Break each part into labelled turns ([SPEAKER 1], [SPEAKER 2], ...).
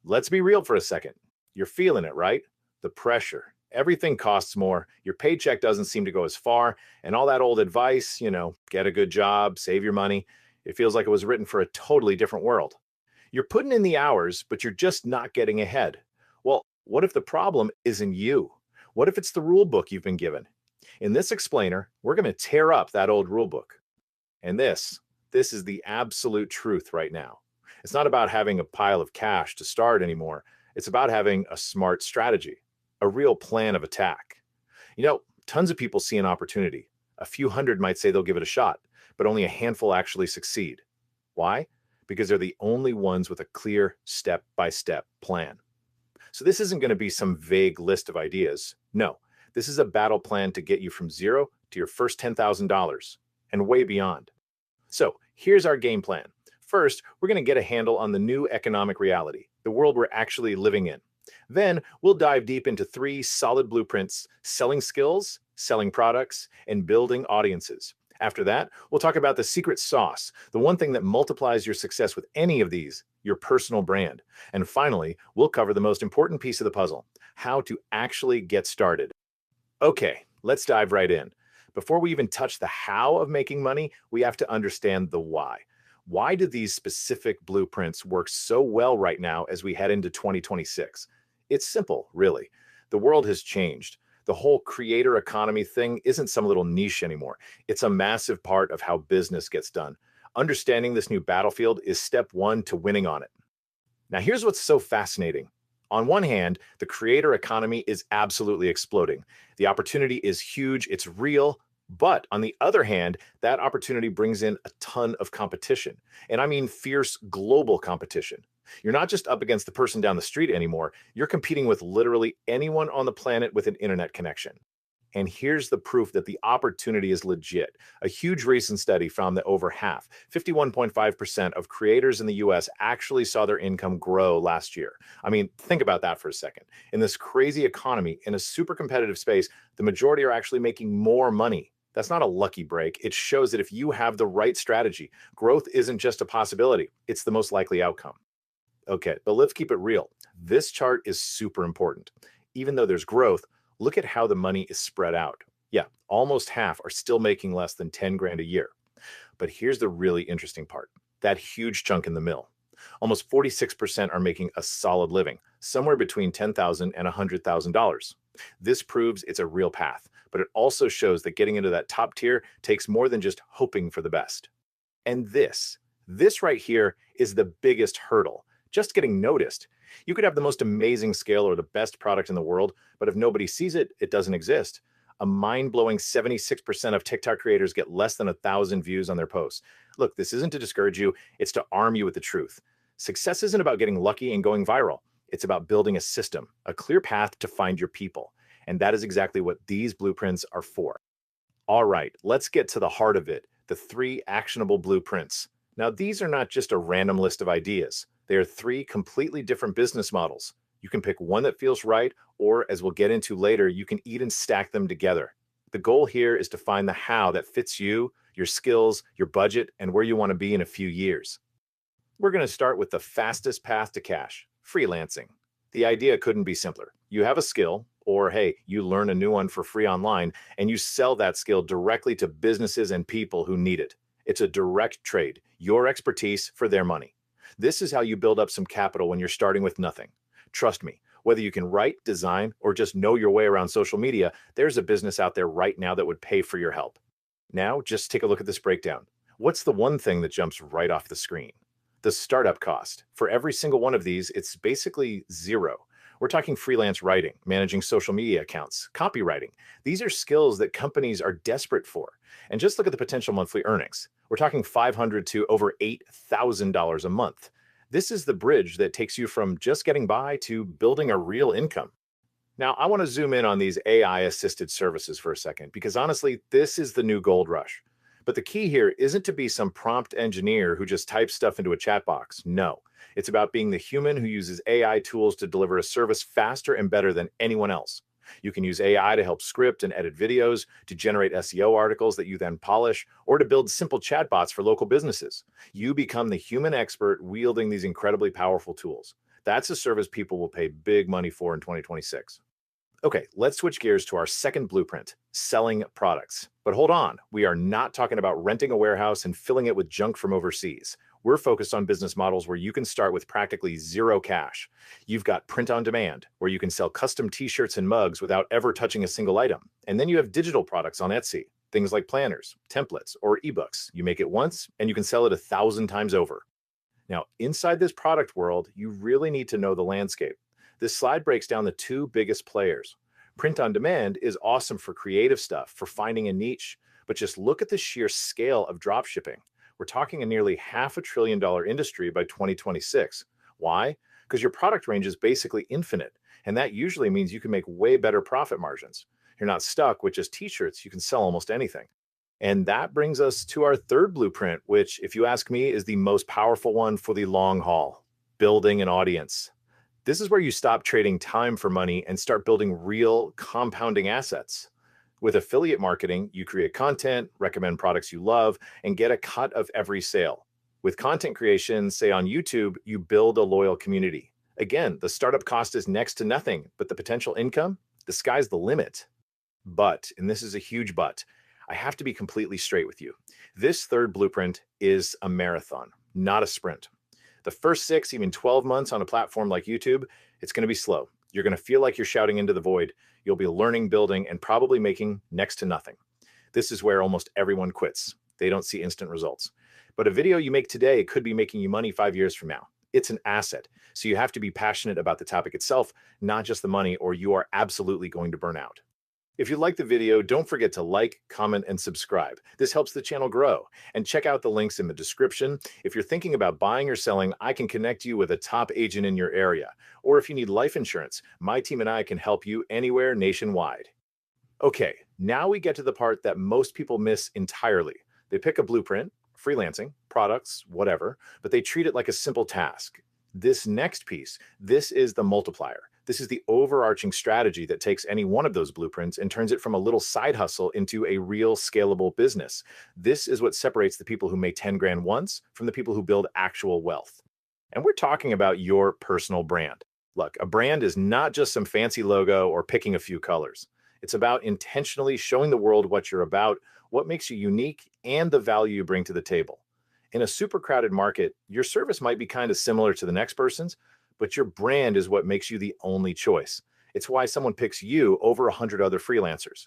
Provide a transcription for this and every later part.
[SPEAKER 1] Let's be real for a second. You're feeling it, right? The pressure. Everything costs more. Your paycheck doesn't seem to go as far. And all that old advice, get a good job, save your money, it feels like it was written for a totally different world. You're putting in the hours, but you're just not getting ahead. Well, what if the problem isn't you? What if it's the rule book you've been given? In this explainer, we're going to tear up that old rule book. And this is the absolute truth right now. It's not about having a pile of cash to start anymore. It's about having a smart strategy, a real plan of attack. Tons of people see an opportunity. A few hundred might say they'll give it a shot, but only a handful actually succeed. Why? Because they're the only ones with a clear step by step plan. So this isn't going to be some vague list of ideas. No, this is a battle plan to get you from zero to your first $10,000 and way beyond. So here's our game plan. First, we're going to get a handle on the new economic reality, the world we're actually living in. Then we'll dive deep into three solid blueprints: selling skills, selling products, and building audiences. After that, we'll talk about the secret sauce, the one thing that multiplies your success with any of these, your personal brand. And finally, we'll cover the most important piece of the puzzle: how to actually get started. Okay, let's dive right in. Before we even touch the how of making money, we have to understand the why. Why do these specific blueprints work so well right now as we head into 2026? It's simple, really. The world has changed. The whole creator economy thing isn't some little niche anymore. It's a massive part of how business gets done. Understanding this new battlefield is step one to winning on it. Now, here's what's so fascinating. On one hand, the creator economy is absolutely exploding. The opportunity is huge, it's real. But on the other hand, that opportunity brings in a ton of competition. And I mean fierce global competition. You're not just up against the person down the street anymore, you're competing with literally anyone on the planet with an internet connection. And here's the proof that the opportunity is legit. A huge recent study found that over half, 51.5% of creators in the US actually saw their income grow last year. I mean, think about that for a second. In this crazy economy, in a super competitive space, the majority are actually making more money. That's not a lucky break. It shows that if you have the right strategy, growth isn't just a possibility, it's the most likely outcome. Okay, but let's keep it real. This chart is super important. Even though there's growth, look at how the money is spread out. Yeah, almost half are still making less than 10 grand a year. But here's the really interesting part: that huge chunk in the middle. Almost 46% are making a solid living, somewhere between $10,000 and $100,000. This proves it's a real path, but it also shows that getting into that top tier takes more than just hoping for the best. And this right here is the biggest hurdle: just getting noticed. You could have the most amazing skill or the best product in the world, but if nobody sees it, it doesn't exist. A mind-blowing 76% of TikTok creators get less than 1,000 views on their posts. Look, this isn't to discourage you, it's to arm you with the truth. Success isn't about getting lucky and going viral. It's about building a system, a clear path to find your people. And that is exactly what these blueprints are for. All right, let's get to the heart of it: the three actionable blueprints. Now, these are not just a random list of ideas. They are three completely different business models. You can pick one that feels right, or as we'll get into later, you can even stack them together. The goal here is to find the how that fits you, your skills, your budget, and where you want to be in a few years. We're going to start with the fastest path to cash: freelancing. The idea couldn't be simpler. You have a skill, or hey, you learn a new one for free online, and you sell that skill directly to businesses and people who need it. It's a direct trade, your expertise for their money. This is how you build up some capital when you're starting with nothing. Trust me, whether you can write, design, or just know your way around social media, there's a business out there right now that would pay for your help. Now, just take a look at this breakdown. What's the one thing that jumps right off the screen? The startup cost. For every single one of these, it's basically zero. We're talking freelance writing, managing social media accounts, copywriting. These are skills that companies are desperate for. And just look at the potential monthly earnings. We're talking $500 to over $8,000 a month. This is the bridge that takes you from just getting by to building a real income. Now, I want to zoom in on these AI assisted services for a second, because honestly, this is the new gold rush. But the key here isn't to be some prompt engineer who just types stuff into a chat box. No, it's about being the human who uses AI tools to deliver a service faster and better than anyone else. You can use AI to help script and edit videos, to generate SEO articles that you then polish, or to build simple chatbots for local businesses. You become the human expert wielding these incredibly powerful tools. That's a service people will pay big money for in 2026. Okay, let's switch gears to our second blueprint, selling products. But hold on, we are not talking about renting a warehouse and filling it with junk from overseas. We're focused on business models where you can start with practically zero cash. You've got print on demand, where you can sell custom t shirts and mugs without ever touching a single item. And then you have digital products on Etsy, things like planners, templates, or ebooks. You make it once and you can sell it 1,000 times over. Now, inside this product world, you really need to know the landscape. This slide breaks down the two biggest players. Print on demand is awesome for creative stuff, for finding a niche, but just look at the sheer scale of drop shipping. We're talking a nearly $500 billion industry by 2026. Why? Because your product range is basically infinite, and that usually means you can make way better profit margins. You're not stuck with just t-shirts, you can sell almost anything. And that brings us to our third blueprint, which, if you ask me, is the most powerful one for the long haul: building an audience. This is where you stop trading time for money and start building real compounding assets. With affiliate marketing, you create content, recommend products you love, and get a cut of every sale. With content creation, say on YouTube, you build a loyal community. Again, the startup cost is next to nothing, but the potential income, the sky's the limit. But, and this is a huge but, I have to be completely straight with you. This third blueprint is a marathon, not a sprint. The first 6, even 12 months on a platform like YouTube, it's going to be slow. You're going to feel like you're shouting into the void. You'll be learning, building, and probably making next to nothing. This is where almost everyone quits. They don't see instant results. But a video you make today could be making you money 5 years from now. It's an asset. So you have to be passionate about the topic itself, not just the money, or you are absolutely going to burn out. If you like the video, don't forget to like, comment, and subscribe. This helps the channel grow. And check out the links in the description. If you're thinking about buying or selling, I can connect you with a top agent in your area. Or if you need life insurance, my team and I can help you anywhere nationwide. Okay, now we get to the part that most people miss entirely. They pick a blueprint, freelancing, products, whatever, but they treat it like a simple task. This next piece, this is the multiplier. This is the overarching strategy that takes any one of those blueprints and turns it from a little side hustle into a real scalable business. This is what separates the people who make 10 grand once from the people who build actual wealth. And we're talking about your personal brand. Look, a brand is not just some fancy logo or picking a few colors. It's about intentionally showing the world what you're about, what makes you unique, and the value you bring to the table. In a super crowded market, your service might be kind of similar to the next person's, but your brand is what makes you the only choice. It's why someone picks you over 100 other freelancers.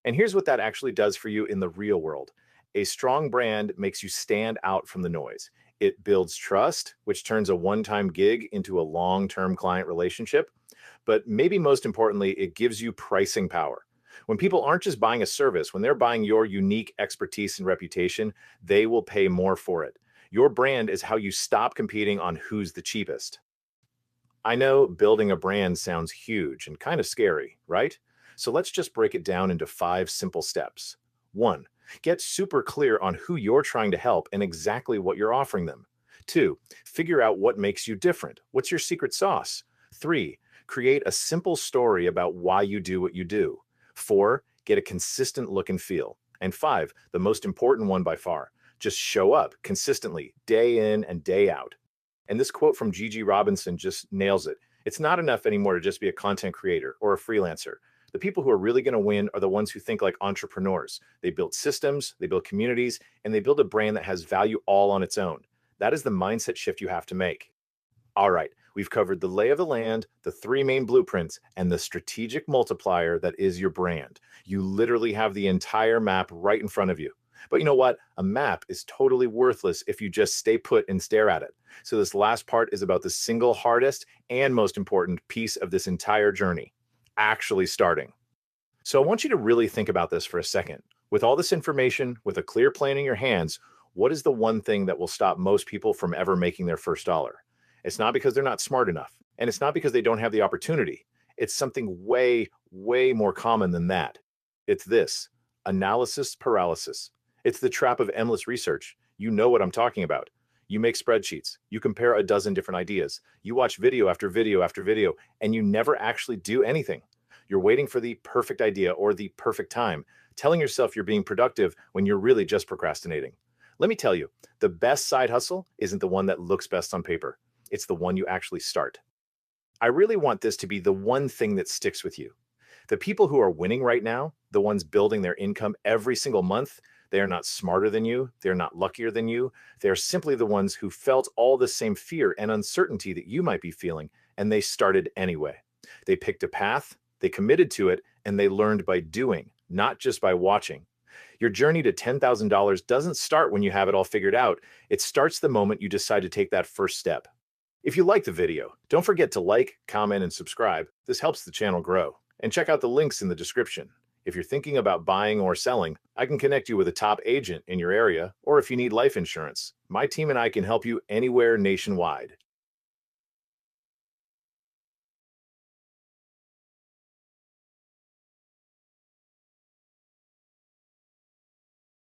[SPEAKER 1] And here's what that actually does for you in the real world. A strong brand makes you stand out from the noise. It builds trust, which turns a one-time gig into a long-term client relationship. But maybe most importantly, it gives you pricing power. When people aren't just buying a service, when they're buying your unique expertise and reputation, they will pay more for it. Your brand is how you stop competing on who's the cheapest. I know building a brand sounds huge and kind of scary, right? So let's just break it down into 5 simple steps. 1, get super clear on who you're trying to help and exactly what you're offering them. 2, figure out what makes you different. What's your secret sauce? 3, create a simple story about why you do what you do. 4, get a consistent look and feel. And 5, the most important one by far, just show up consistently, day in and day out. And this quote from Gigi Robinson just nails it. It's not enough anymore to just be a content creator or a freelancer. The people who are really going to win are the ones who think like entrepreneurs. They build systems, they build communities, and they build a brand that has value all on its own. That is the mindset shift you have to make. All right, we've covered the lay of the land, the 3 main blueprints, and the strategic multiplier that is your brand. You literally have the entire map right in front of you. But you know what? A map is totally worthless if you just stay put and stare at it. So this last part is about the single hardest and most important piece of this entire journey: actually starting. So I want you to really think about this for a second. With all this information, with a clear plan in your hands, what is the one thing that will stop most people from ever making their first dollar? It's not because they're not smart enough, and it's not because they don't have the opportunity. It's something way, way more common than that. It's this: analysis paralysis. It's the trap of endless research. You know what I'm talking about. You make spreadsheets, you compare a dozen different ideas, you watch video after video after video, and you never actually do anything. You're waiting for the perfect idea or the perfect time, telling yourself you're being productive when you're really just procrastinating. Let me tell you, the best side hustle isn't the one that looks best on paper. It's the one you actually start. I really want this to be the one thing that sticks with you. The people who are winning right now, the ones building their income every single month, they are not smarter than you. They're not luckier than you. They're simply the ones who felt all the same fear and uncertainty that you might be feeling, and they started anyway. They picked a path, they committed to it, and they learned by doing, not just by watching. Your journey to $10,000 doesn't start when you have it all figured out. It starts the moment you decide to take that first step. If you like the video, don't forget to like, comment, and subscribe. This helps the channel grow. And check out the links in the description. If you're thinking about buying or selling, I can connect you with a top agent in your area, or if you need life insurance, my team and I can help you anywhere nationwide.